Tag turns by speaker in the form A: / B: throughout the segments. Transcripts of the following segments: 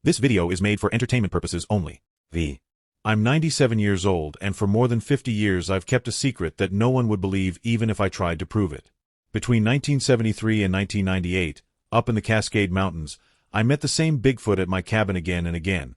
A: This video is made for entertainment purposes only. I'm 97 years old, and for more than 50 years I've kept a secret that no one would believe even if I tried to prove it. Between 1973 and 1998, up in the Cascade Mountains, I met the same Bigfoot at my cabin again and again.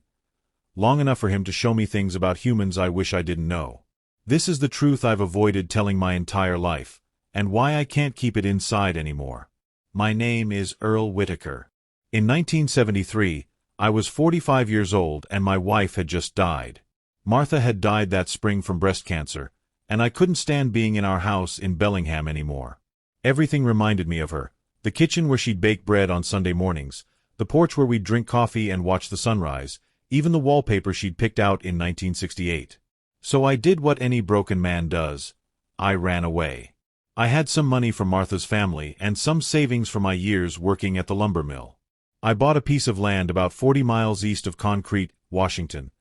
A: Long enough for him to show me things about humans I wish I didn't know. This is the truth I've avoided telling my entire life, and why I can't keep it inside anymore. My name is Earl Whitaker. In 1973, I was 45 years old and my wife had just died. Martha had died that spring from breast cancer, and I couldn't stand being in our house in Bellingham anymore. Everything reminded me of her: the kitchen where she'd bake bread on Sunday mornings, the porch where we'd drink coffee and watch the sunrise, even the wallpaper she'd picked out in 1968. So I did what any broken man does. I ran away. I had some money from Martha's family and some savings from my years working at the lumber mill. I bought a piece of land about 40 miles east of Concrete, Washington,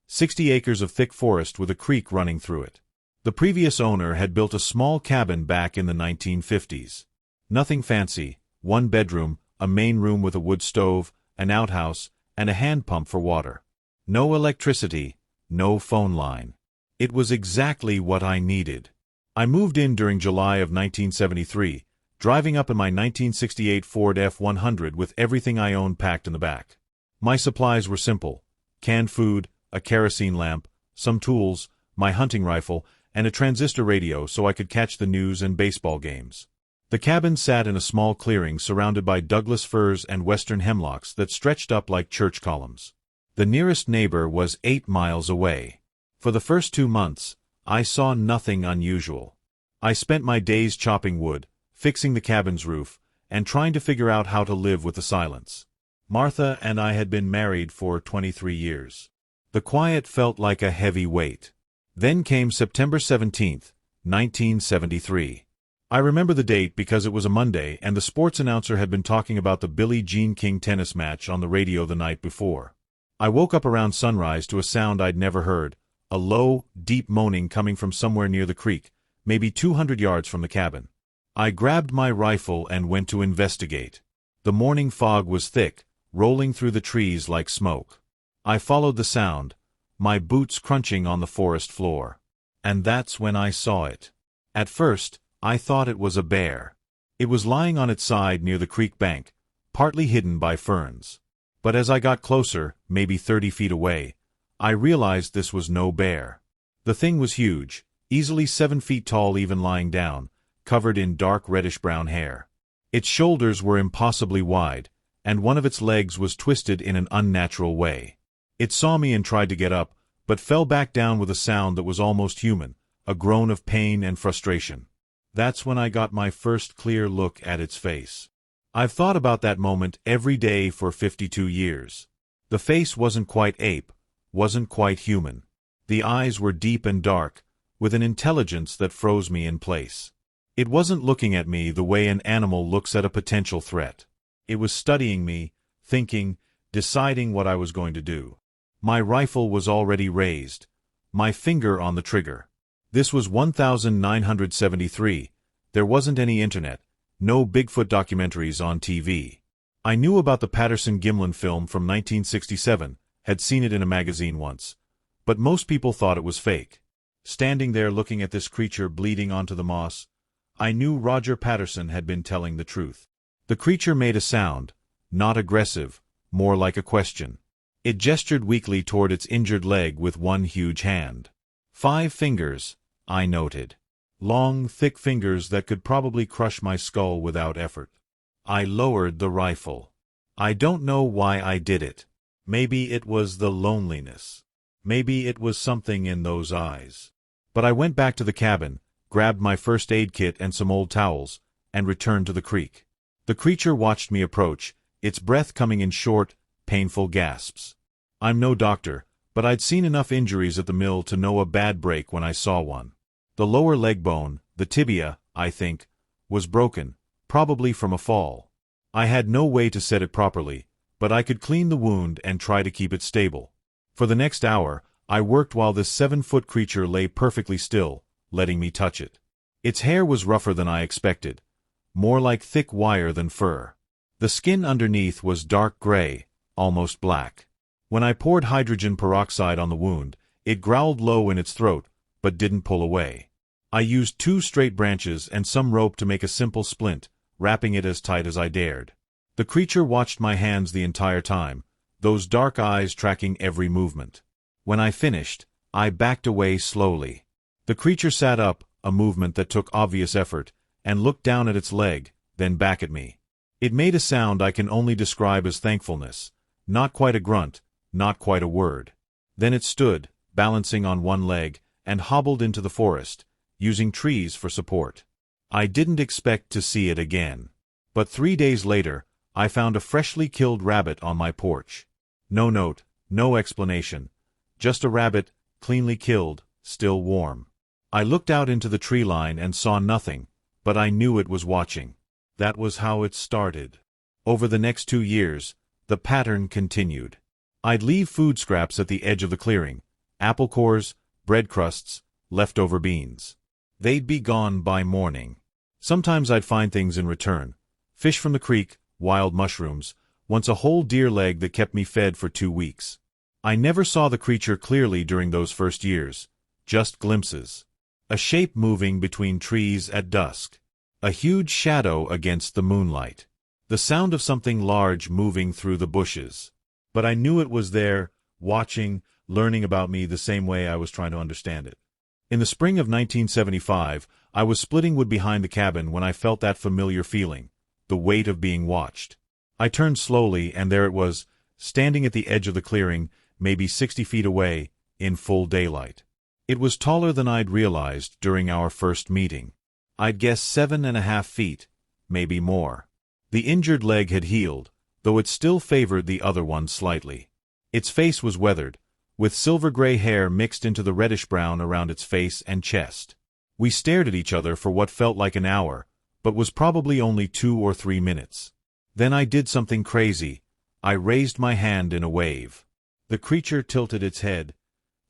A: 60 acres of thick forest with a creek running through it. The previous owner had built a small cabin back in the 1950s. Nothing fancy: one bedroom, a main room with a wood stove, an outhouse, and a hand pump for water. No electricity, no phone line. It was exactly what I needed. I moved in during July of 1973, driving up in my 1968 Ford F-100 with everything I owned packed in the back. My supplies were simple: canned food, a kerosene lamp, some tools, my hunting rifle, and a transistor radio so I could catch the news and baseball games. The cabin sat in a small clearing surrounded by Douglas firs and western hemlocks that stretched up like church columns. The nearest neighbor was 8 miles away. For the first 2 months, I saw nothing unusual. I spent my days chopping wood, fixing the cabin's roof, and trying to figure out how to live with the silence. Martha and I had been married for 23 years. The quiet felt like a heavy weight. Then came September 17, 1973. I remember the date because it was a Monday and the sports announcer had been talking about the Billie Jean King tennis match on the radio the night before. I woke up around sunrise to a sound I'd never heard: a low, deep moaning coming from somewhere near the creek, maybe 200 yards from the cabin. I grabbed my rifle and went to investigate. The morning fog was thick, rolling through the trees like smoke. I followed the sound, my boots crunching on the forest floor. And that's when I saw it. At first, I thought it was a bear. It was lying on its side near the creek bank, partly hidden by ferns. But as I got closer, maybe 30 feet away, I realized this was no bear. The thing was huge, easily 7 feet tall even lying down, covered in dark reddish-brown hair. Its shoulders were impossibly wide, and one of its legs was twisted in an unnatural way. It saw me and tried to get up, but fell back down with a sound that was almost human, a groan of pain and frustration. That's when I got my first clear look at its face. I've thought about that moment every day for 52 years. The face wasn't quite ape, wasn't quite human. The eyes were deep and dark, with an intelligence that froze me in place. It wasn't looking at me the way an animal looks at a potential threat. It was studying me, thinking, deciding what I was going to do. My rifle was already raised, my finger on the trigger. This was 1973. There wasn't any internet, no Bigfoot documentaries on TV. I knew about the Patterson-Gimlin film from 1967, had seen it in a magazine once, but most people thought it was fake. Standing there looking at this creature bleeding onto the moss, I knew Roger Patterson had been telling the truth. The creature made a sound, not aggressive, more like a question. It gestured weakly toward its injured leg with one huge hand. 5 fingers, I noted. Long, thick fingers that could probably crush my skull without effort. I lowered the rifle. I don't know why I did it. Maybe it was the loneliness. Maybe it was something in those eyes. But I went back to the cabin, grabbed my first aid kit and some old towels, and returned to the creek. The creature watched me approach, its breath coming in short, painful gasps. I'm no doctor, but I'd seen enough injuries at the mill to know a bad break when I saw one. The lower leg bone, the tibia, I think, was broken, probably from a fall. I had no way to set it properly, but I could clean the wound and try to keep it stable. For the next hour, I worked while this 7-foot creature lay perfectly still, letting me touch it. Its hair was rougher than I expected, more like thick wire than fur. The skin underneath was dark gray, almost black. When I poured hydrogen peroxide on the wound, it growled low in its throat, but didn't pull away. I used 2 straight branches and some rope to make a simple splint, wrapping it as tight as I dared. The creature watched my hands the entire time, those dark eyes tracking every movement. When I finished, I backed away slowly. The creature sat up, a movement that took obvious effort, and looked down at its leg, then back at me. It made a sound I can only describe as thankfulness, not quite a grunt, not quite a word. Then it stood, balancing on one leg, and hobbled into the forest, using trees for support. I didn't expect to see it again. But 3 days later, I found a freshly killed rabbit on my porch. No note, no explanation. Just a rabbit, cleanly killed, still warm. I looked out into the tree line and saw nothing, but I knew it was watching. That was how it started. Over the next 2 years, the pattern continued. I'd leave food scraps at the edge of the clearing, apple cores, bread crusts, leftover beans. They'd be gone by morning. Sometimes I'd find things in return. Fish from the creek, wild mushrooms, once a whole deer leg that kept me fed for 2 weeks. I never saw the creature clearly during those first years, just glimpses. A shape moving between trees at dusk. A huge shadow against the moonlight. The sound of something large moving through the bushes. But I knew it was there, watching, learning about me the same way I was trying to understand it. In the spring of 1975, I was splitting wood behind the cabin when I felt that familiar feeling, the weight of being watched. I turned slowly, and there it was, standing at the edge of the clearing, maybe 60 feet away, in full daylight. It was taller than I'd realized during our first meeting. I'd guess 7.5 feet, maybe more. The injured leg had healed, though it still favored the other one slightly. Its face was weathered, with silver-gray hair mixed into the reddish-brown around its face and chest. We stared at each other for what felt like an hour, but was probably only 2 or 3 minutes. Then I did something crazy. I raised my hand in a wave. The creature tilted its head,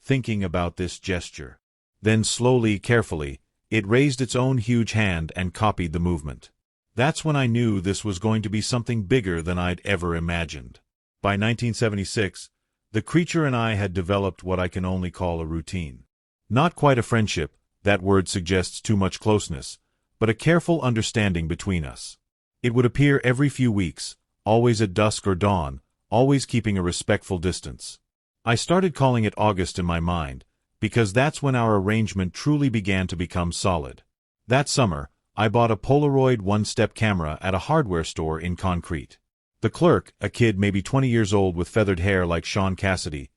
A: thinking about this gesture. Then slowly, carefully, it raised its own huge hand and copied the movement. That's when I knew this was going to be something bigger than I'd ever imagined. By 1976, the creature and I had developed what I can only call a routine. Not quite a friendship, that word suggests too much closeness, but a careful understanding between us. It would appear every few weeks, always at dusk or dawn, always keeping a respectful distance. I started calling it August in my mind, because that's when our arrangement truly began to become solid. That summer, I bought a Polaroid one-step camera at a hardware store in Concrete. The clerk, a kid maybe 20 years old with feathered hair like Sean Cassidy,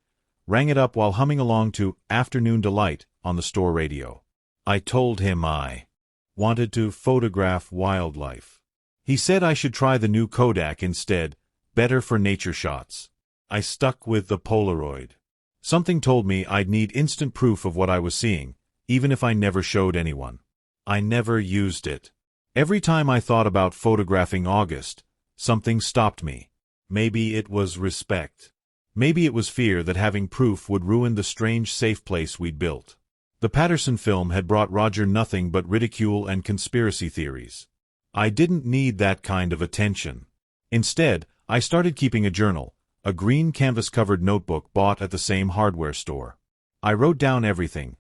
A: rang it up while humming along to Afternoon Delight on the store radio. I told him I wanted to photograph wildlife. He said I should try the new Kodak instead, better for nature shots. I stuck with the Polaroid. Something told me I'd need instant proof of what I was seeing, even if I never showed anyone. I never used it. Every time I thought about photographing August, something stopped me. Maybe it was respect. Maybe it was fear that having proof would ruin the strange safe place we'd built. The Patterson film had brought Roger nothing but ridicule and conspiracy theories. I didn't need that kind of attention. Instead, I started keeping a journal, a green canvas-covered notebook bought at the same hardware store. I wrote down everything: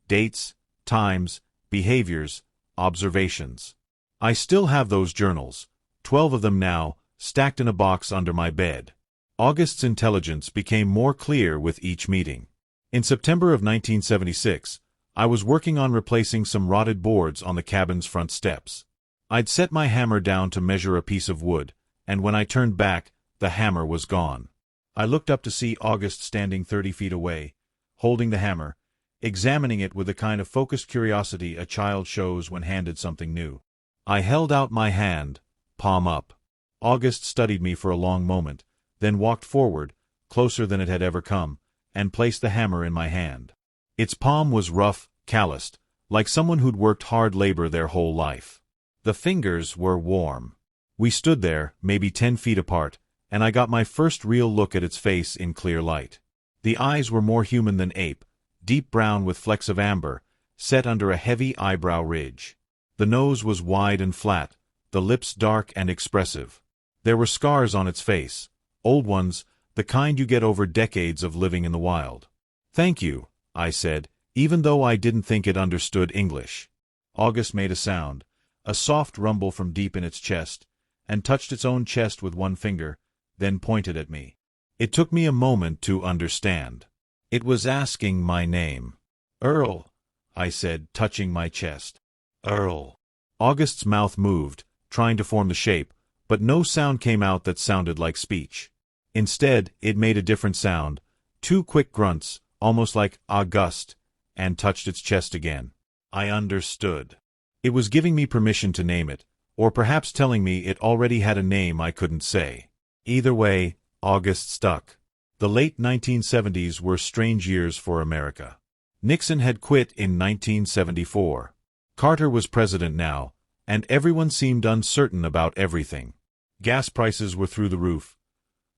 A: dates, times, behaviors, observations. I still have those journals, 12 of them now, stacked in a box under my bed. August's intelligence became more clear with each meeting. In September of 1976, I was working on replacing some rotted boards on the cabin's front steps. I'd set my hammer down to measure a piece of wood, and when I turned back, the hammer was gone. I looked up to see August standing 30 feet away, holding the hammer, examining it with the kind of focused curiosity a child shows when handed something new. I held out my hand, palm up. August studied me for a long moment, then walked forward, closer than it had ever come, and placed the hammer in my hand. Its palm was rough, calloused, like someone who'd worked hard labor their whole life. The fingers were warm. We stood there, maybe 10 feet apart, and I got my first real look at its face in clear light. The eyes were more human than ape, deep brown with flecks of amber, set under a heavy eyebrow ridge. The nose was wide and flat, the lips dark and expressive. There were scars on its face, old ones, The kind you get over decades of living in the wild. Thank you, I said, even though I didn't think it understood English. August made a sound, a soft rumble from deep in its chest, and touched its own chest with one finger, then pointed at me. It took me a moment to understand. It was asking my name. Earl, I said, touching my chest. Earl. August's mouth moved, trying to form the shape, but no sound came out that sounded like speech. Instead, it made a different sound, 2 quick grunts, almost like August, and touched its chest again. I understood. It was giving me permission to name it, or perhaps telling me it already had a name I couldn't say. Either way, August stuck. The late 1970s were strange years for America. Nixon had quit in 1974. Carter was president now, and everyone seemed uncertain about everything. Gas prices were through the roof.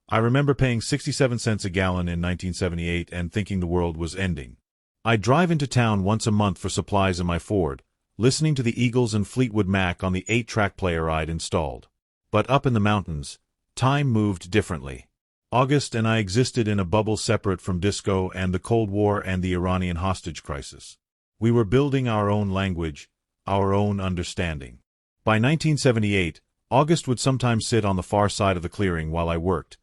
A: I remember paying 67 cents a gallon in 1978 and thinking the world was ending. I'd drive into town once a month for supplies in my Ford, listening to the Eagles and Fleetwood Mac on the 8-track player I'd installed. But up in the mountains, time moved differently. August and I existed in a bubble separate from disco and the Cold War and the Iranian hostage crisis. We were building our own language, our own understanding. By 1978, August would sometimes sit on the far side of the clearing while I worked.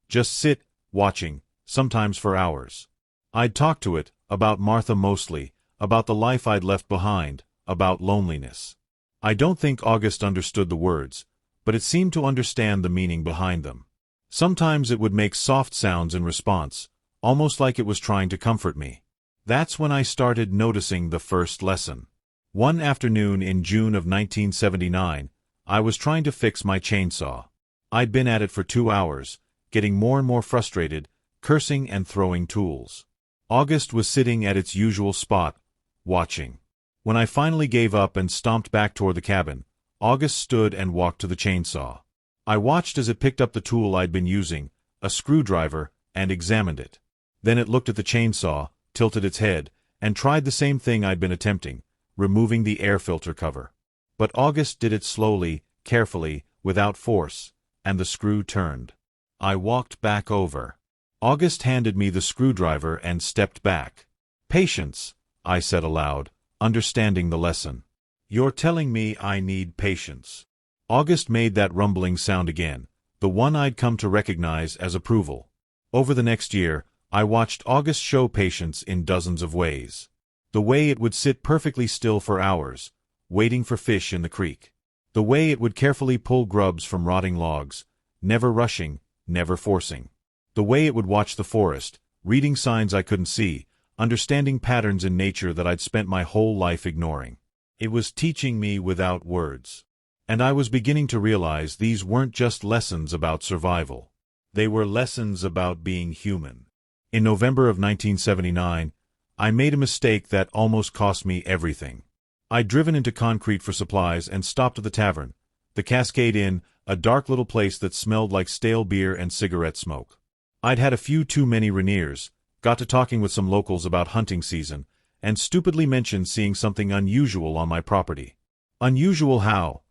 A: Just sit, watching, sometimes for hours. I'd talk to it, about Martha mostly, about the life I'd left behind, about loneliness. I don't think August understood the words, but it seemed to understand the meaning behind them. Sometimes it would make soft sounds in response, almost like it was trying to comfort me. That's when I started noticing the first lesson. One afternoon in June of 1979, I was trying to fix my chainsaw. I'd been at it for 2 hours, getting more and more frustrated, cursing and throwing tools. August was sitting at its usual spot, watching. When I finally gave up and stomped back toward the cabin, August stood and walked to the chainsaw. I watched as it picked up the tool I'd been using, a screwdriver, and examined it. Then it looked at the chainsaw, tilted its head, and tried the same thing I'd been attempting, removing the air filter cover. But August did it slowly, carefully, without force, and the screw turned. I walked back over. August handed me the screwdriver and stepped back. "Patience," I said aloud, understanding the lesson. "You're telling me I need patience." August made that rumbling sound again, the one I'd come to recognize as approval. Over the next year, I watched August show patience in dozens of ways. The way it would sit perfectly still for hours, waiting for fish in the creek. The way it would carefully pull grubs from rotting logs, never rushing, never forcing. The way it would watch the forest, reading signs I couldn't see, understanding patterns in nature that I'd spent my whole life ignoring. It was teaching me without words. And I was beginning to realize these weren't just lessons about survival. They were lessons about being human. In November of 1979, I made a mistake that almost cost me everything. I'd driven into Concrete for supplies and stopped at the tavern, the Cascade Inn, a dark little place that smelled like stale beer and cigarette smoke. I'd had a few too many Rainiers, got to talking with some locals about hunting season, and stupidly mentioned seeing something unusual on my property. "Unusual how?"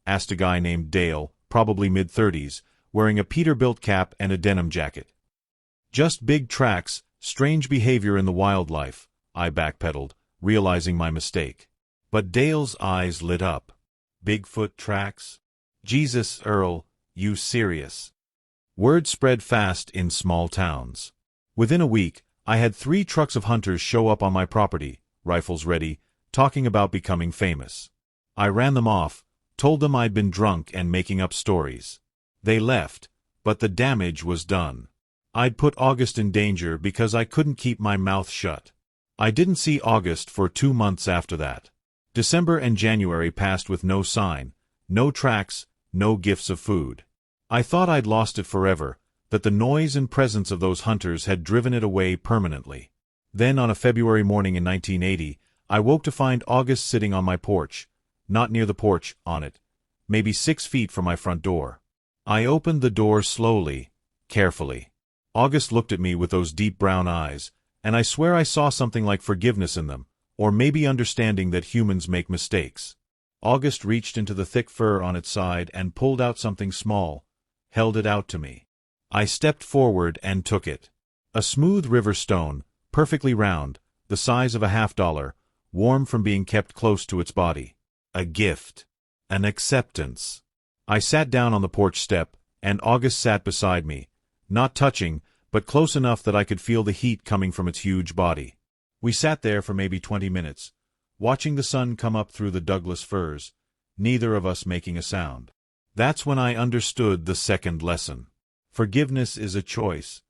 A: asked a guy named Dale, probably mid-30s, wearing a Peterbilt cap and a denim jacket. "Just big tracks, strange behavior in the wildlife," I backpedaled, realizing my mistake. But Dale's eyes lit up. "Bigfoot tracks? Jesus, Earl, you serious?" Word spread fast in small towns. Within a week, I had 3 trucks of hunters show up on my property, rifles ready, talking about becoming famous. I ran them off, told them I'd been drunk and making up stories. They left, but the damage was done. I'd put August in danger because I couldn't keep my mouth shut. I didn't see August for 2 months after that. December and January passed with no sign, no tracks, no gifts of food. I thought I'd lost it forever, that the noise and presence of those hunters had driven it away permanently. Then on a February morning in 1980, I woke to find August sitting on my porch, not near the porch, on it, maybe 6 feet from my front door. I opened the door slowly, carefully. August looked at me with those deep brown eyes, and I swear I saw something like forgiveness in them, or maybe understanding that humans make mistakes. August reached into the thick fur on its side and pulled out something small, held it out to me. I stepped forward and took it. A smooth river stone, perfectly round, the size of a $50, warm from being kept close to its body. A gift. An acceptance. I sat down on the porch step, and August sat beside me, not touching, but close enough that I could feel the heat coming from its huge body. We sat there for maybe 20 minutes, watching the sun come up through the Douglas firs, neither of us making a sound. That's when I understood the second lesson. Forgiveness is a choice,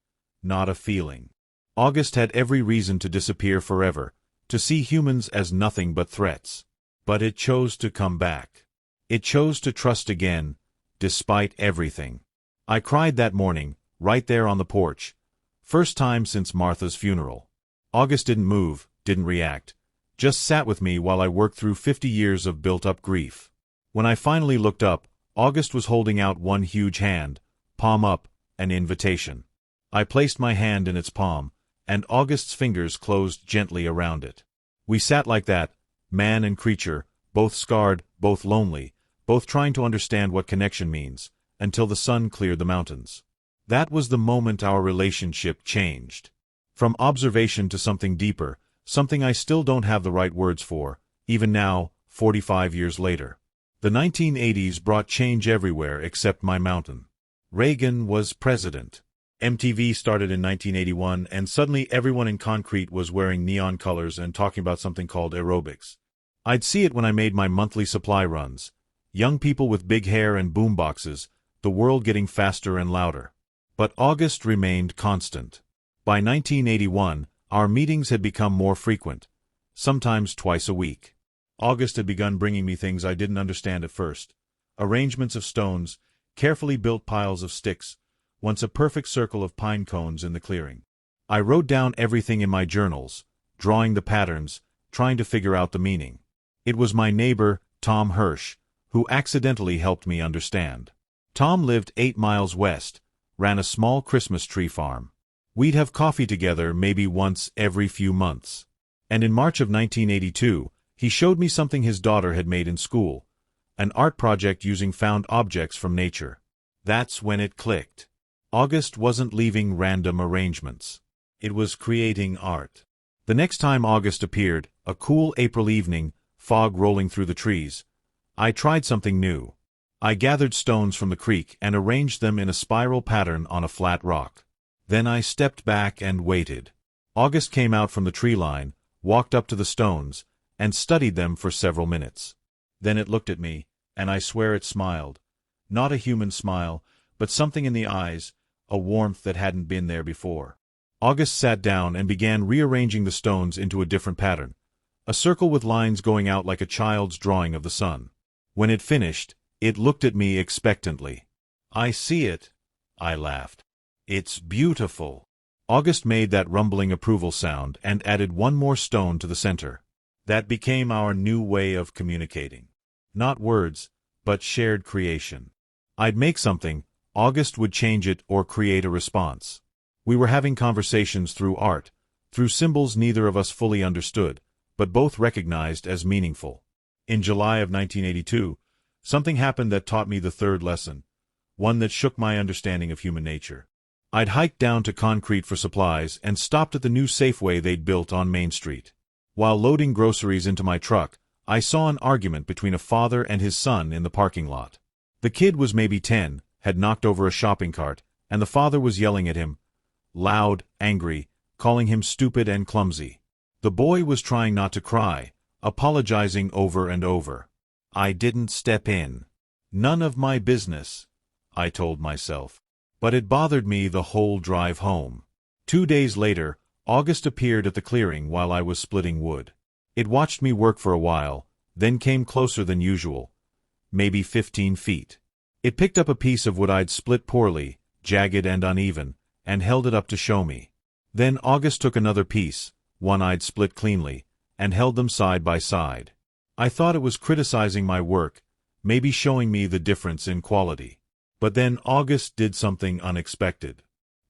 A: not a feeling. August had every reason to disappear forever, to see humans as nothing but threats. But it chose to come back. It chose to trust again, despite everything. I cried that morning, right there on the porch. First time since Martha's funeral. August didn't move, didn't react. Just sat with me while I worked through 50 years of built-up grief. When I finally looked up, August was holding out one huge hand, palm up, an invitation. I placed my hand in its palm, and August's fingers closed gently around it. We sat like that, man and creature, both scarred, both lonely, both trying to understand what connection means, until the sun cleared the mountains. That was the moment our relationship changed. From observation to something deeper, something I still don't have the right words for, even now, 45 years later. The 1980s brought change everywhere except my mountain. Reagan was president. MTV started in 1981, and suddenly everyone in concrete was wearing neon colors and talking about something called aerobics. I'd see it when I made my monthly supply runs. Young people with big hair and boom boxes, the world getting faster and louder. But August remained constant. By 1981, our meetings had become more frequent, sometimes twice a week. August had begun bringing me things I didn't understand at first. Arrangements of stones, carefully built piles of sticks, once a perfect circle of pine cones in the clearing. I wrote down everything in my journals, drawing the patterns, trying to figure out the meaning. It was my neighbor, Tom Hirsch, who accidentally helped me understand. Tom lived 8 miles west, ran a small Christmas tree farm. We'd have coffee together maybe once every few months. And in March of 1982, he showed me something his daughter had made in school, an art project using found objects from nature. That's when it clicked. August wasn't leaving random arrangements. It was creating art. The next time August appeared, a cool April evening, fog rolling through the trees, I tried something new. I gathered stones from the creek and arranged them in a spiral pattern on a flat rock. Then I stepped back and waited. August came out from the tree line, walked up to the stones, and studied them for several minutes. Then it looked at me, and I swear it smiled. Not a human smile, but something in the eyes, a warmth that hadn't been there before. August sat down and began rearranging the stones into a different pattern, a circle with lines going out like a child's drawing of the sun. When it finished, it looked at me expectantly. "I see it," I laughed. "It's beautiful." August made that rumbling approval sound and added one more stone to the center. That became our new way of communicating. Not words, but shared creation. I'd make something, August would change it or create a response. We were having conversations through art, through symbols neither of us fully understood, but both recognized as meaningful. In July of 1982, something happened that taught me the third lesson, one that shook my understanding of human nature. I'd hiked down to Concrete for supplies and stopped at the new Safeway they'd built on Main Street. While loading groceries into my truck, I saw an argument between a father and his son in the parking lot. The kid was maybe 10, had knocked over a shopping cart, and the father was yelling at him, loud, angry, calling him stupid and clumsy. The boy was trying not to cry, apologizing over and over. I didn't step in. None of my business, I told myself. But it bothered me the whole drive home. 2 days later, August appeared at the clearing while I was splitting wood. It watched me work for a while, then came closer than usual, maybe 15 feet. It picked up a piece of wood I'd split poorly, jagged and uneven, and held it up to show me. Then August took another piece, one I'd split cleanly, and held them side by side. I thought it was criticizing my work, maybe showing me the difference in quality. But then August did something unexpected.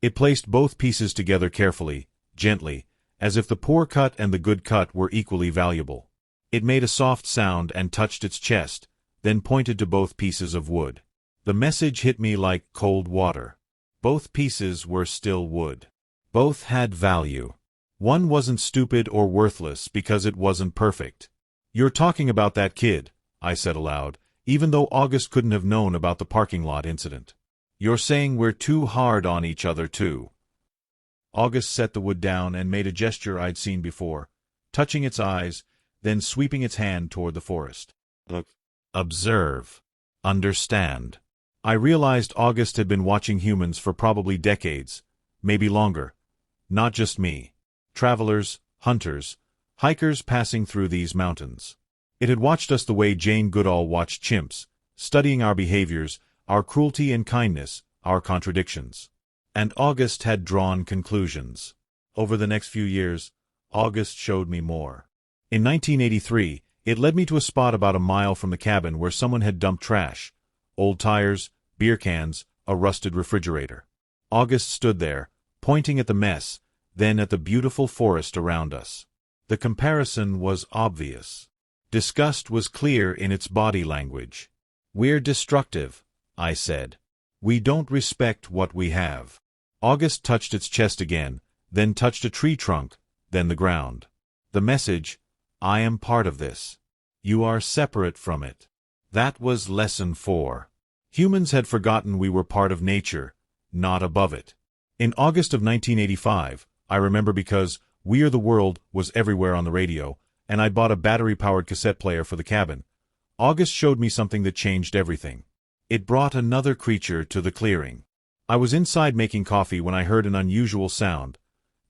A: It placed both pieces together carefully, gently, as if the poor cut and the good cut were equally valuable. It made a soft sound and touched its chest, then pointed to both pieces of wood. The message hit me like cold water. Both pieces were still wood. Both had value. One wasn't stupid or worthless because it wasn't perfect. "You're talking about that kid," I said aloud, even though August couldn't have known about the parking lot incident. "You're saying we're too hard on each other, too." August set the wood down and made a gesture I'd seen before, touching its eyes, then sweeping its hand toward the forest. "Look. Observe. Understand." I realized August had been watching humans for probably decades, maybe longer. Not just me. Travelers, hunters, hikers passing through these mountains. It had watched us the way Jane Goodall watched chimps, studying our behaviors, our cruelty and kindness, our contradictions. And August had drawn conclusions. Over the next few years, August showed me more. In 1983, it led me to a spot about a mile from the cabin where someone had dumped trash, old tires, beer cans, a rusted refrigerator. August stood there, pointing at the mess, then at the beautiful forest around us. The comparison was obvious. Disgust was clear in its body language. "We're destructive," I said. "We don't respect what we have." August touched its chest again, then touched a tree trunk, then the ground. The message, "I am part of this. You are separate from it." That was lesson 4. Humans had forgotten we were part of nature, not above it. In August of 1985, I remember because We Are the World was everywhere on the radio, and I'd bought a battery-powered cassette player for the cabin. August showed me something that changed everything. It brought another creature to the clearing. I was inside making coffee when I heard an unusual sound.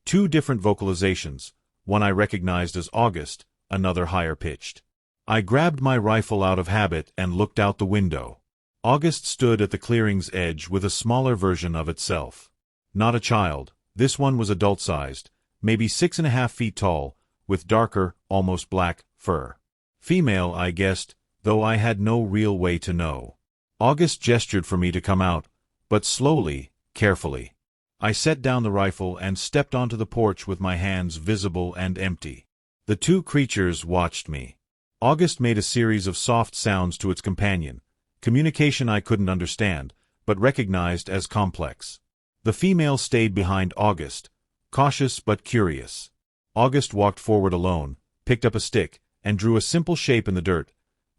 A: 2 different vocalizations, one I recognized as August, another higher-pitched. I grabbed my rifle out of habit and looked out the window. August stood at the clearing's edge with a smaller version of itself. Not a child. This one was adult-sized, maybe 6.5 feet tall, with darker, almost black, fur. Female, I guessed, though I had no real way to know. August gestured for me to come out, but slowly, carefully. I set down the rifle and stepped onto the porch with my hands visible and empty. The 2 creatures watched me. August made a series of soft sounds to its companion, communication I couldn't understand, but recognized as complex. The female stayed behind August, cautious but curious. August walked forward alone, picked up a stick, and drew a simple shape in the dirt.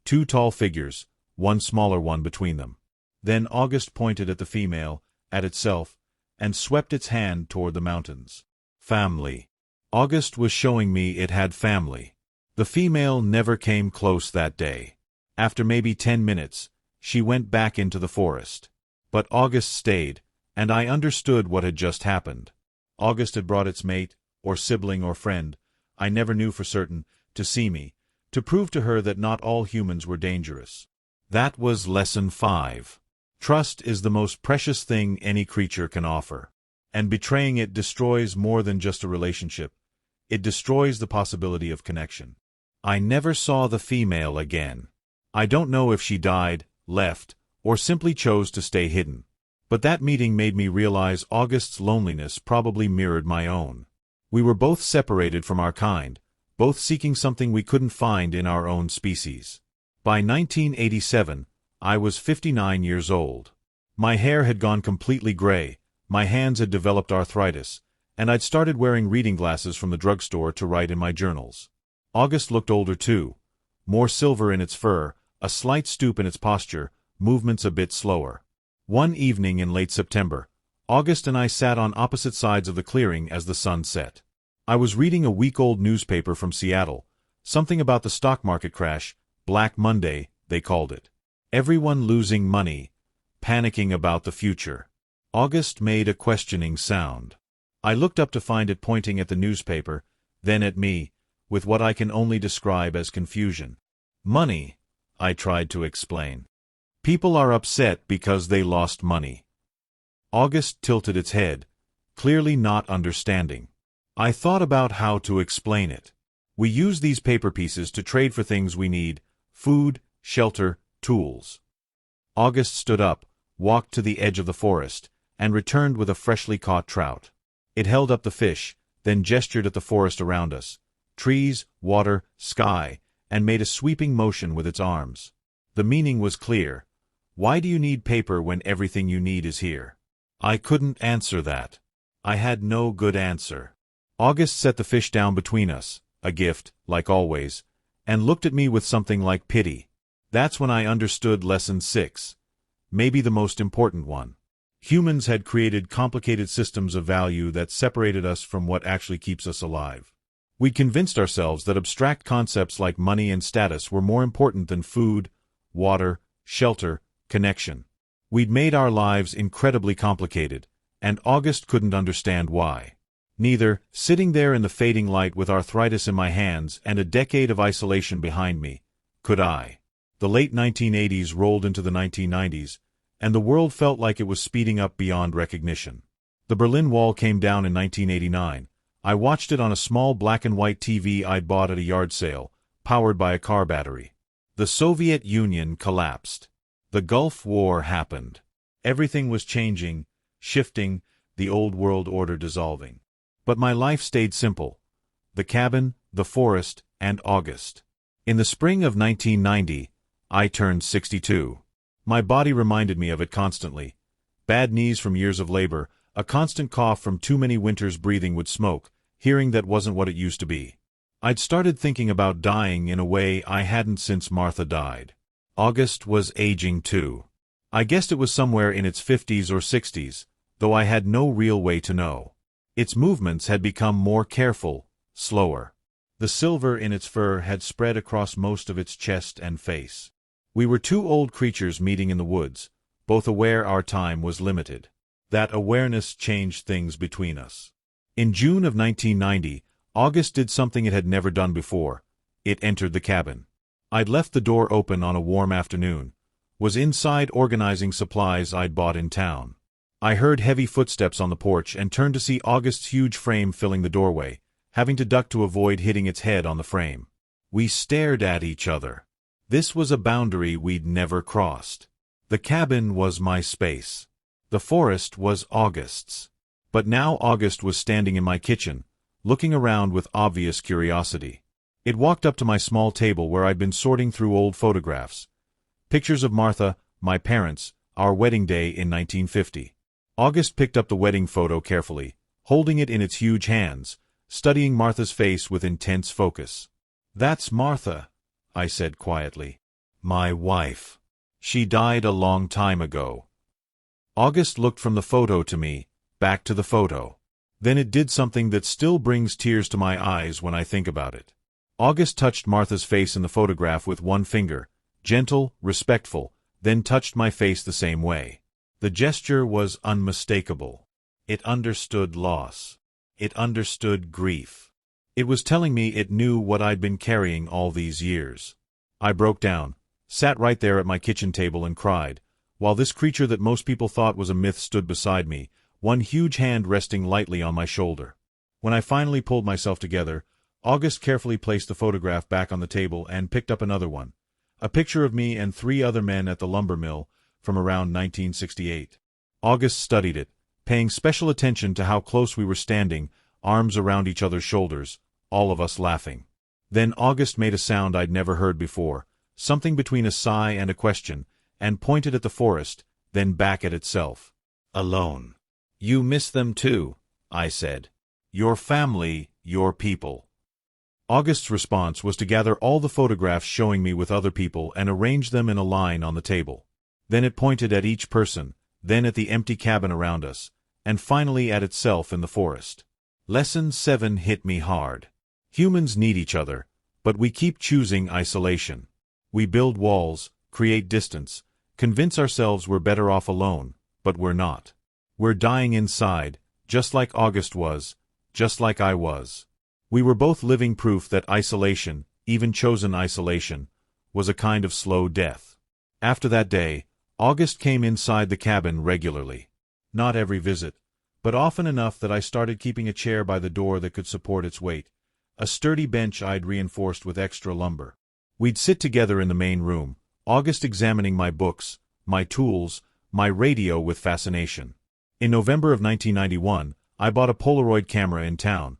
A: 2 tall figures, one smaller one between them. Then August pointed at the female, at itself, and swept its hand toward the mountains. Family. August was showing me it had family. The female never came close that day. After maybe 10 minutes, she went back into the forest. But August stayed, and I understood what had just happened. August had brought its mate, or sibling or friend, I never knew for certain, to see me, to prove to her that not all humans were dangerous. That was lesson 5. Trust is the most precious thing any creature can offer. And betraying it destroys more than just a relationship. It destroys the possibility of connection. I never saw the female again. I don't know if she died, left, or simply chose to stay hidden. But that meeting made me realize August's loneliness probably mirrored my own. We were both separated from our kind, both seeking something we couldn't find in our own species. By 1987, I was 59 years old. My hair had gone completely gray, my hands had developed arthritis, and I'd started wearing reading glasses from the drugstore to write in my journals. August looked older too, more silver in its fur, a slight stoop in its posture, movements a bit slower. One evening in late September, August and I sat on opposite sides of the clearing as the sun set. I was reading a week-old newspaper from Seattle, something about the stock market crash, Black Monday, they called it. Everyone losing money, panicking about the future. August made a questioning sound. I looked up to find it pointing at the newspaper, then at me, with what I can only describe as confusion. Money, I tried to explain. People are upset because they lost money. August tilted its head, clearly not understanding. I thought about how to explain it. We use these paper pieces to trade for things we need: food, shelter, tools. August stood up, walked to the edge of the forest, and returned with a freshly caught trout. It held up the fish, then gestured at the forest around us, trees, water, sky, and made a sweeping motion with its arms. The meaning was clear. Why do you need paper when everything you need is here? I couldn't answer that. I had no good answer. August set the fish down between us, a gift, like always, and looked at me with something like pity. That's when I understood lesson 6. Maybe the most important one. Humans had created complicated systems of value that separated us from what actually keeps us alive. We'd convinced ourselves that abstract concepts like money and status were more important than food, water, shelter, connection. We'd made our lives incredibly complicated, and August couldn't understand why. Neither, sitting there in the fading light with arthritis in my hands and a decade of isolation behind me, could I. The late 1980s rolled into the 1990s, and the world felt like it was speeding up beyond recognition. The Berlin Wall came down in 1989. I watched it on a small black-and-white TV I'd bought at a yard sale, powered by a car battery. The Soviet Union collapsed. The Gulf War happened. Everything was changing, shifting, the old world order dissolving. But my life stayed simple. The cabin, the forest, and August. In the spring of 1990, I turned 62. My body reminded me of it constantly. Bad knees from years of labor, a constant cough from too many winters breathing with smoke, hearing that wasn't what it used to be. I'd started thinking about dying in a way I hadn't since Martha died. August was aging too. I guessed it was somewhere in its 50s or 60s, though I had no real way to know. Its movements had become more careful, slower. The silver in its fur had spread across most of its chest and face. We were two old creatures meeting in the woods, both aware our time was limited. That awareness changed things between us. In June of 1990, August did something it had never done before. It entered the cabin. I'd left the door open on a warm afternoon, was inside organizing supplies I'd bought in town. I heard heavy footsteps on the porch and turned to see August's huge frame filling the doorway, having to duck to avoid hitting its head on the frame. We stared at each other. This was a boundary we'd never crossed. The cabin was my space. The forest was August's. But now August was standing in my kitchen, looking around with obvious curiosity. It walked up to my small table where I'd been sorting through old photographs. Pictures of Martha, my parents, our wedding day in 1950. August picked up the wedding photo carefully, holding it in its huge hands, studying Martha's face with intense focus. "That's Martha," I said quietly. "My wife. She died a long time ago." August looked from the photo to me, back to the photo. Then it did something that still brings tears to my eyes when I think about it. August touched Martha's face in the photograph with one finger, gentle, respectful, then touched my face the same way. The gesture was unmistakable. It understood loss. It understood grief. It was telling me it knew what I'd been carrying all these years. I broke down, sat right there at my kitchen table and cried, while this creature that most people thought was a myth stood beside me, one huge hand resting lightly on my shoulder. When I finally pulled myself together, August carefully placed the photograph back on the table and picked up another one, a picture of me and 3 other men at the lumber mill from around 1968. August studied it, paying special attention to how close we were standing, arms around each other's shoulders, all of us laughing. Then August made a sound I'd never heard before, something between a sigh and a question, and pointed at the forest, then back at itself. "Alone. You miss them too," I said. "Your family, your people." August's response was to gather all the photographs showing me with other people and arrange them in a line on the table. Then it pointed at each person, then at the empty cabin around us, and finally at itself in the forest. Lesson 7 hit me hard. Humans need each other, but we keep choosing isolation. We build walls, create distance, convince ourselves we're better off alone, but we're not. We're dying inside, just like August was, just like I was. We were both living proof that isolation, even chosen isolation, was a kind of slow death. After that day, August came inside the cabin regularly. Not every visit, but often enough that I started keeping a chair by the door that could support its weight, a sturdy bench I'd reinforced with extra lumber. We'd sit together in the main room, August examining my books, my tools, my radio with fascination. In November of 1991, I bought a Polaroid camera in town.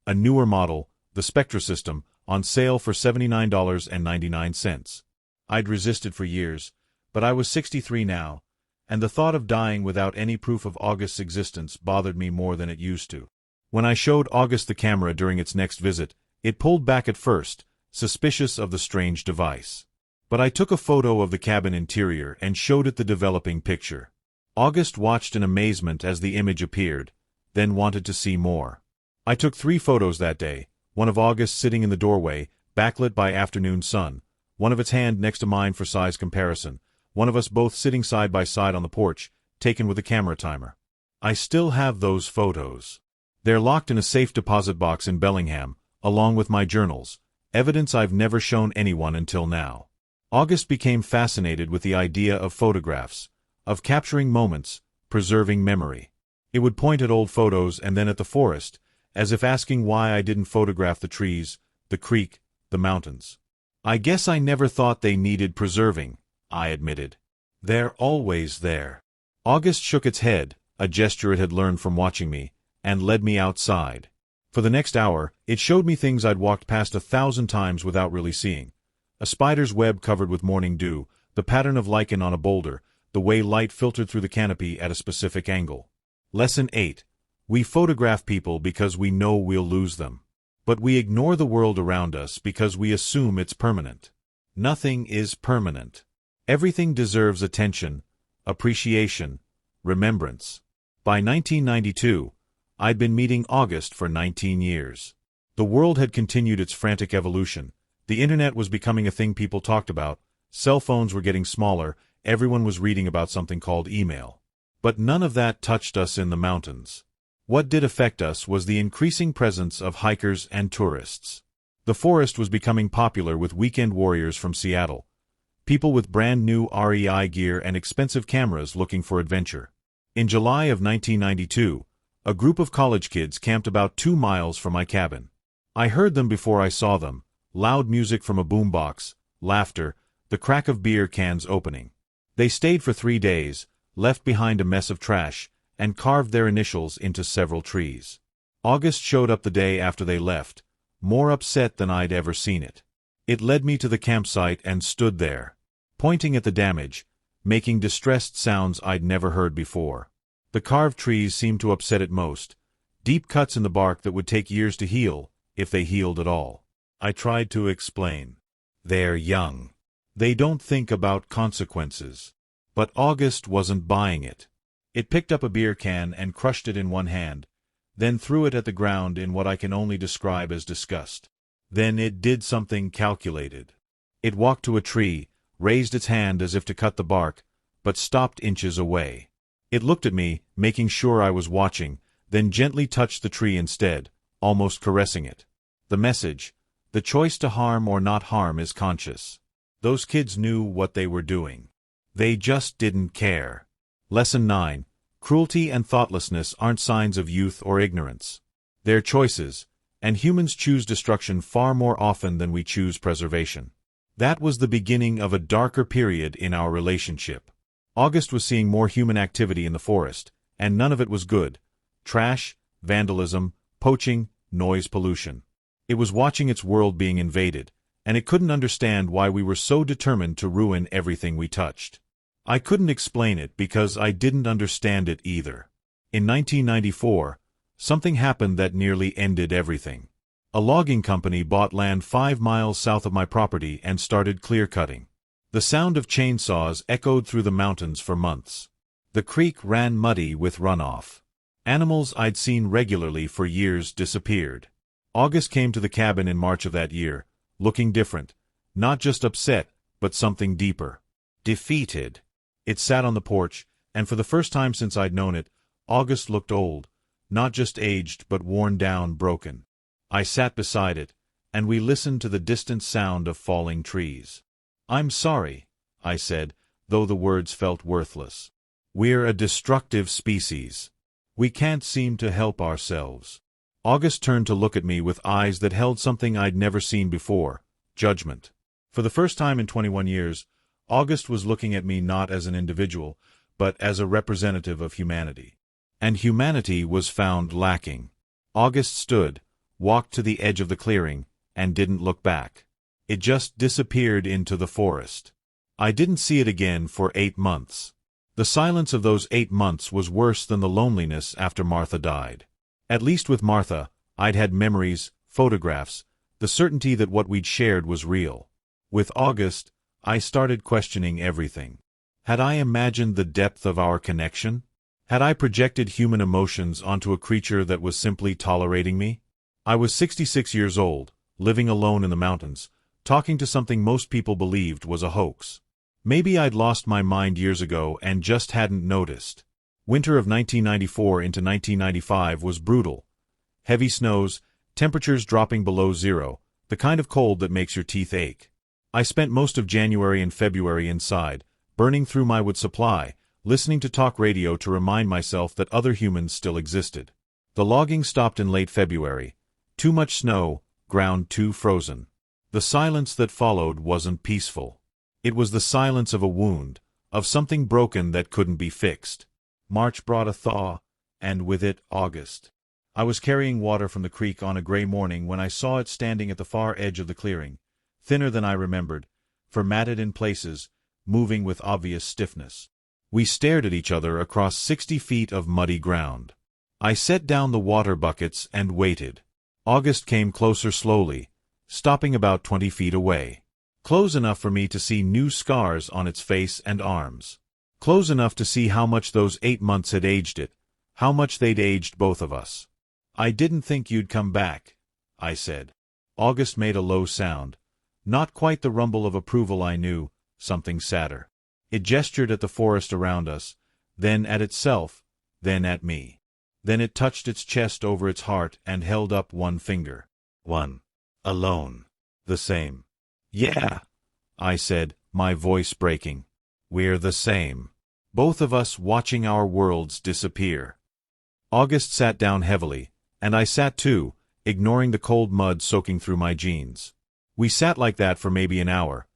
A: A newer model, the Spectra system, on sale for $79.99. I'd resisted for years, but I was 63 now, and the thought of dying without any proof of August's existence bothered me more than it used to. When I showed August the camera during its next visit, it pulled back at first, suspicious of the strange device. But I took a photo of the cabin interior and showed it the developing picture. August watched in amazement as the image appeared, then wanted to see more. I took 3 photos that day, one of August sitting in the doorway, backlit by afternoon sun, one of its hand next to mine for size comparison, one of us both sitting side by side on the porch, taken with a camera timer. I still have those photos. They're locked in a safe deposit box in Bellingham, along with my journals, evidence I've never shown anyone until now. August became fascinated with the idea of photographs, of capturing moments, preserving memory. It would point at old photos and then at the forest, as if asking why I didn't photograph the trees, the creek, the mountains. I guess I never thought they needed preserving, I admitted. They're always there. August shook its head, a gesture it had learned from watching me, and led me outside. For the next hour, it showed me things I'd walked past 1,000 times without really seeing. A spider's web covered with morning dew, the pattern of lichen on a boulder, the way light filtered through the canopy at a specific angle. Lesson 8. We photograph people because we know we'll lose them. But we ignore the world around us because we assume it's permanent. Nothing is permanent. Everything deserves attention, appreciation, remembrance. By 1992, I'd been meeting August for 19 years. The world had continued its frantic evolution. The internet was becoming a thing people talked about, cell phones were getting smaller, everyone was reading about something called email. But none of that touched us in the mountains. What did affect us was the increasing presence of hikers and tourists. The forest was becoming popular with weekend warriors from Seattle, people with brand new REI gear and expensive cameras looking for adventure. In July of 1992, a group of college kids camped about 2 miles from my cabin. I heard them before I saw them, loud music from a boombox, laughter, the crack of beer cans opening. They stayed for 3 days, left behind a mess of trash, and carved their initials into several trees. August showed up the day after they left, more upset than I'd ever seen it. It led me to the campsite and stood there, pointing at the damage, making distressed sounds I'd never heard before. The carved trees seemed to upset it most, deep cuts in the bark that would take years to heal, if they healed at all. I tried to explain. They're young. They don't think about consequences. But August wasn't buying it. It picked up a beer can and crushed it in one hand, then threw it at the ground in what I can only describe as disgust. Then it did something calculated. It walked to a tree, raised its hand as if to cut the bark, but stopped inches away. It looked at me, making sure I was watching, then gently touched the tree instead, almost caressing it. The message: the choice to harm or not harm is conscious. Those kids knew what they were doing. They just didn't care. Lesson 9. Cruelty and thoughtlessness aren't signs of youth or ignorance. They're choices, and humans choose destruction far more often than we choose preservation. That was the beginning of a darker period in our relationship. August was seeing more human activity in the forest, and none of it was good. Trash, vandalism, poaching, noise pollution. It was watching its world being invaded, and it couldn't understand why we were so determined to ruin everything we touched. I couldn't explain it because I didn't understand it either. In 1994, something happened that nearly ended everything. A logging company bought land 5 miles south of my property and started clear-cutting. The sound of chainsaws echoed through the mountains for months. The creek ran muddy with runoff. Animals I'd seen regularly for years disappeared. August came to the cabin in March of that year, looking different, not just upset, but something deeper. Defeated. It sat on the porch, and for the first time since I'd known it, August looked old, not just aged but worn down, broken. I sat beside it, and we listened to the distant sound of falling trees. "I'm sorry," I said, though the words felt worthless. "We're a destructive species. We can't seem to help ourselves." August turned to look at me with eyes that held something I'd never seen before: judgment. For the first time in 21 years, August was looking at me not as an individual, but as a representative of humanity. And humanity was found lacking. August stood, walked to the edge of the clearing, and didn't look back. It just disappeared into the forest. I didn't see it again for 8 months. The silence of those 8 months was worse than the loneliness after Martha died. At least with Martha, I'd had memories, photographs, the certainty that what we'd shared was real. With August, I started questioning everything. Had I imagined the depth of our connection? Had I projected human emotions onto a creature that was simply tolerating me? I was 66 years old, living alone in the mountains, talking to something most people believed was a hoax. Maybe I'd lost my mind years ago and just hadn't noticed. Winter of 1994 into 1995 was brutal. Heavy snows, temperatures dropping below zero, the kind of cold that makes your teeth ache. I spent most of January and February inside, burning through my wood supply, listening to talk radio to remind myself that other humans still existed. The logging stopped in late February. Too much snow, ground too frozen. The silence that followed wasn't peaceful. It was the silence of a wound, of something broken that couldn't be fixed. March brought a thaw, and with it August. I was carrying water from the creek on a gray morning when I saw it standing at the far edge of the clearing, thinner than I remembered, formatted in places, moving with obvious stiffness. We stared at each other across 60 feet of muddy ground. I set down the water buckets and waited. August came closer slowly, stopping about 20 feet away. Close enough for me to see new scars on its face and arms. Close enough to see how much those 8 months had aged it, how much they'd aged both of us. "I didn't think you'd come back," I said. August made a low sound. Not quite the rumble of approval I knew, something sadder. It gestured at the forest around us, then at itself, then at me. Then it touched its chest over its heart and held up one finger. One. Alone. The same. "Yeah," I said, my voice breaking. "We're the same. Both of us watching our worlds disappear." August sat down heavily, and I sat too, ignoring the cold mud soaking through my jeans. We sat like that for maybe an hour.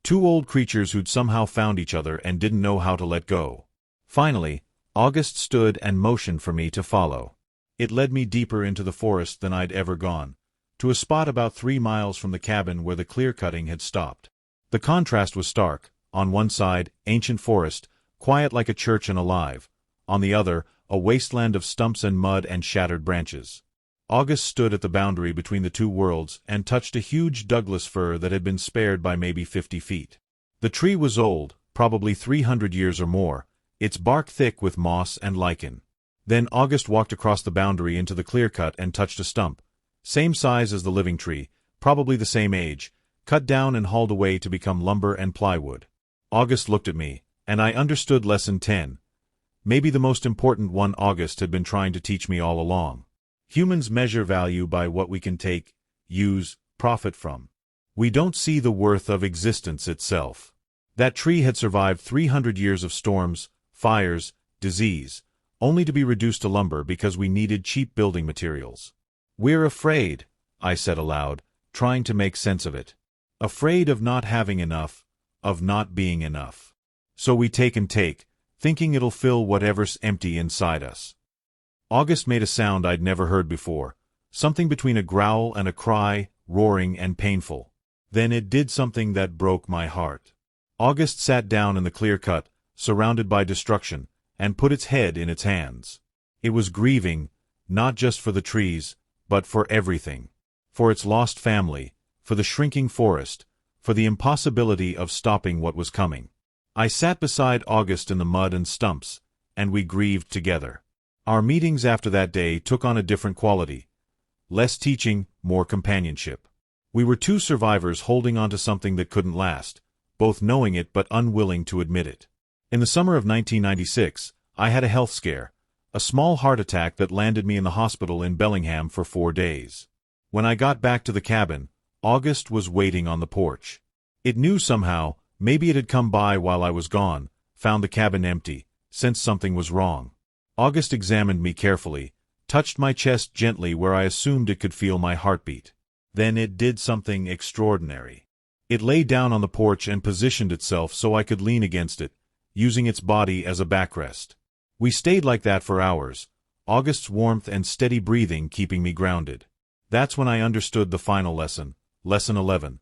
A: Two old creatures who'd somehow found each other and didn't know how to let go. Finally, August stood and motioned for me to follow. It led me deeper into the forest than I'd ever gone, to a spot about 3 miles from the cabin where the clear-cutting had stopped. The contrast was stark. On one side, ancient forest, quiet like a church and alive. On the other, a wasteland of stumps and mud and shattered branches. August stood at the boundary between the two worlds and touched a huge Douglas fir that had been spared by maybe 50 feet. The tree was old, probably 300 years or more, its bark thick with moss and lichen. Then August walked across the boundary into the clear-cut and touched a stump. Same size as the living tree, probably the same age, cut down and hauled away to become lumber and plywood. August looked at me, and I understood lesson 10. Maybe the most important one August had been trying to teach me all along. Humans measure value by what we can take, use, profit from. We don't see the worth of existence itself. That tree had survived 300 years of storms, fires, disease, only to be reduced to lumber because we needed cheap building materials. "We're afraid," I said aloud, trying to make sense of it. "Afraid of not having enough, of not being enough. So we take and take, thinking it'll fill whatever's empty inside us." August made a sound I'd never heard before, something between a growl and a cry, roaring and painful. Then it did something that broke my heart. August sat down in the clear-cut, surrounded by destruction, and put its head in its hands. It was grieving, not just for the trees, but for everything. For its lost family, for the shrinking forest, for the impossibility of stopping what was coming. I sat beside August in the mud and stumps, and we grieved together. Our meetings after that day took on a different quality. Less teaching, more companionship. We were two survivors holding on to something that couldn't last, both knowing it but unwilling to admit it. In the summer of 1996, I had a health scare, a small heart attack that landed me in the hospital in Bellingham for 4 days. When I got back to the cabin, August was waiting on the porch. It knew somehow, maybe it had come by while I was gone, found the cabin empty, sensed something was wrong. August examined me carefully, touched my chest gently where I assumed it could feel my heartbeat. Then it did something extraordinary. It lay down on the porch and positioned itself so I could lean against it, using its body as a backrest. We stayed like that for hours, August's warmth and steady breathing keeping me grounded. That's when I understood the final lesson, lesson 11.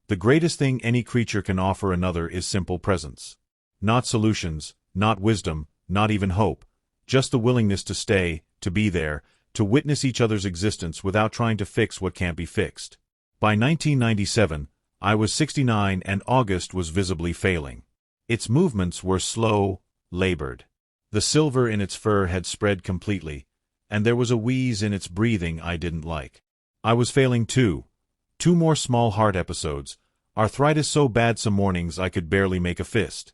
A: The greatest thing any creature can offer another is simple presence. Not solutions, Not wisdom, not even hope. Just the willingness to stay, to be there, to witness each other's existence without trying to fix what can't be fixed. By 1997, I was 69 and August was visibly failing. Its movements were slow, labored. The silver in its fur had spread completely, and there was a wheeze in its breathing I didn't like. I was failing too. 2 more small heart episodes, arthritis so bad some mornings I could barely make a fist.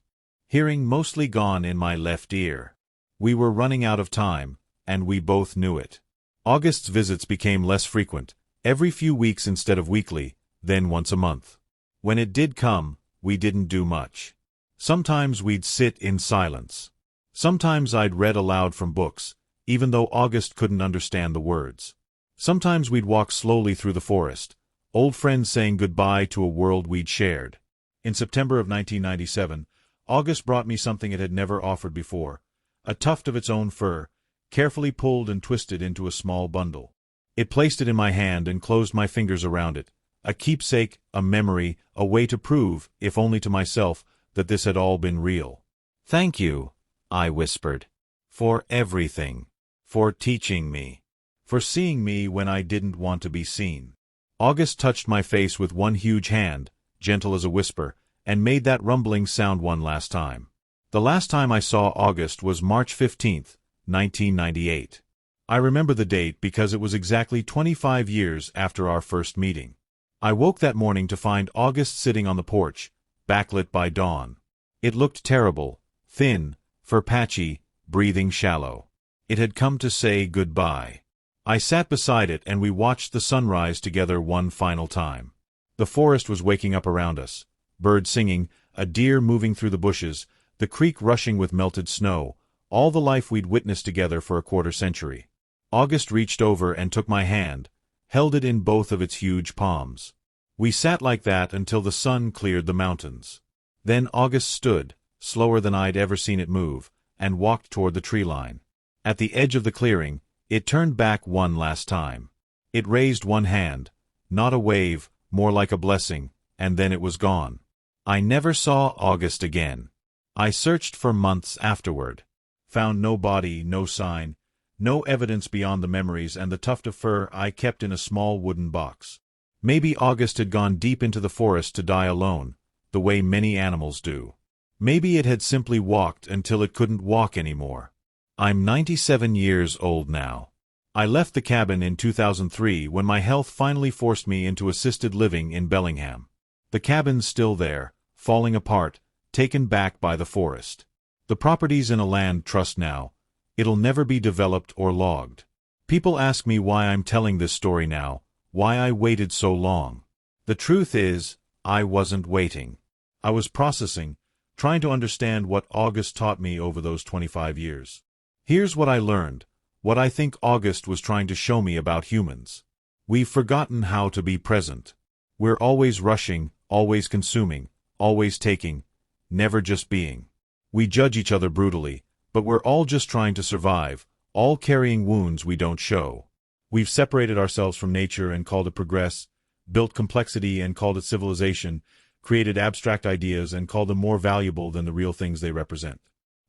A: Hearing mostly gone in my left ear. We were running out of time, and we both knew it. August's visits became less frequent, every few weeks instead of weekly, then once a month. When it did come, we didn't do much. Sometimes we'd sit in silence. Sometimes I'd read aloud from books, even though August couldn't understand the words. Sometimes we'd walk slowly through the forest, old friends saying goodbye to a world we'd shared. In September of 1997, August brought me something it had never offered before, a tuft of its own fur, carefully pulled and twisted into a small bundle. It placed it in my hand and closed my fingers around it, a keepsake, a memory, a way to prove, if only to myself, that this had all been real. "Thank you," I whispered. "For everything. For teaching me. For seeing me when I didn't want to be seen." August touched my face with one huge hand, gentle as a whisper, and made that rumbling sound one last time. The last time I saw August was March 15th, 1998. I remember the date because it was exactly 25 years after our first meeting. I woke that morning to find August sitting on the porch, backlit by dawn. It looked terrible, thin, fur patchy, breathing shallow. It had come to say goodbye. I sat beside it and we watched the sunrise together one final time. The forest was waking up around us, birds singing, a deer moving through the bushes, the creek rushing with melted snow, all the life we'd witnessed together for a quarter century. August reached over and took my hand, held it in both of its huge palms. We sat like that until the sun cleared the mountains. Then August stood, slower than I'd ever seen it move, and walked toward the tree line. At the edge of the clearing, it turned back one last time. It raised one hand, not a wave, more like a blessing, and then it was gone. I never saw August again. I searched for months afterward. Found no body, no sign, no evidence beyond the memories and the tuft of fur I kept in a small wooden box. Maybe August had gone deep into the forest to die alone, the way many animals do. Maybe it had simply walked until it couldn't walk anymore. I'm 97 years old now. I left the cabin in 2003 when my health finally forced me into assisted living in Bellingham. The cabin's still there, falling apart, taken back by the forest. The property's in a land trust now. It'll never be developed or logged. People ask me why I'm telling this story now, why I waited so long. The truth is, I wasn't waiting. I was processing, trying to understand what August taught me over those 25 years. Here's what I learned, what I think August was trying to show me about humans. We've forgotten how to be present. We're always rushing, always consuming, always taking, never just being. We judge each other brutally, but we're all just trying to survive, all carrying wounds we don't show. We've separated ourselves from nature and called it progress, built complexity and called it civilization, created abstract ideas and called them more valuable than the real things they represent.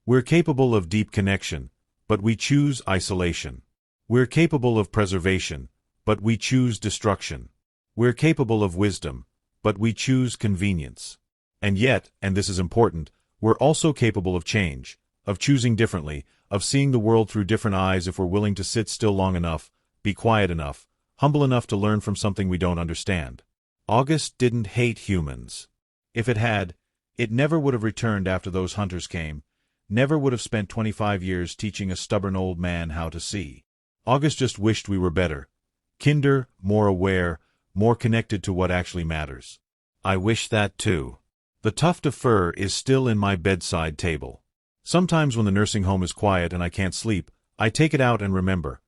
A: We're capable of deep connection, but we choose isolation. We're capable of preservation, but we choose destruction. We're capable of wisdom, but we choose convenience. And yet, and this is important, we're also capable of change, of choosing differently, of seeing the world through different eyes if we're willing to sit still long enough, be quiet enough, humble enough to learn from something we don't understand. August didn't hate humans. If it had, it never would have returned after those hunters came, never would have spent 25 years teaching a stubborn old man how to see. August just wished we were better, kinder, more aware, more connected to what actually matters. I wish that too. The tuft of fur is still in my bedside table. Sometimes when the nursing home is quiet and I can't sleep, I take it out and remember.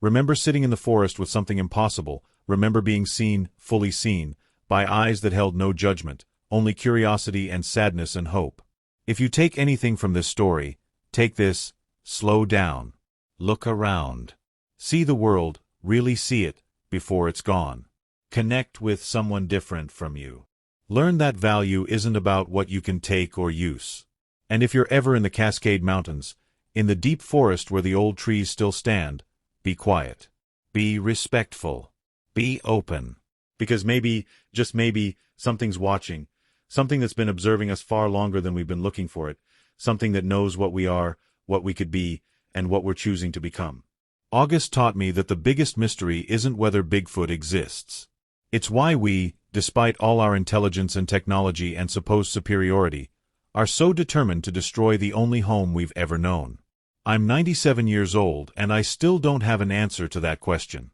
A: Remember sitting in the forest with something impossible, remember being seen, fully seen, by eyes that held no judgment, only curiosity and sadness and hope. If you take anything from this story, take this: slow down. Look around. See the world, really see it, before it's gone. Connect with someone different from you. Learn that value isn't about what you can take or use. And if you're ever in the Cascade Mountains, in the deep forest where the old trees still stand, be quiet. Be respectful. Be open. Because maybe, just maybe, something's watching. Something that's been observing us far longer than we've been looking for it. Something that knows what we are, what we could be, and what we're choosing to become. August taught me that the biggest mystery isn't whether Bigfoot exists. It's why we, despite all our intelligence and technology and supposed superiority, are so determined to destroy the only home we've ever known. I'm 97 years old, and I still don't have an answer to that question.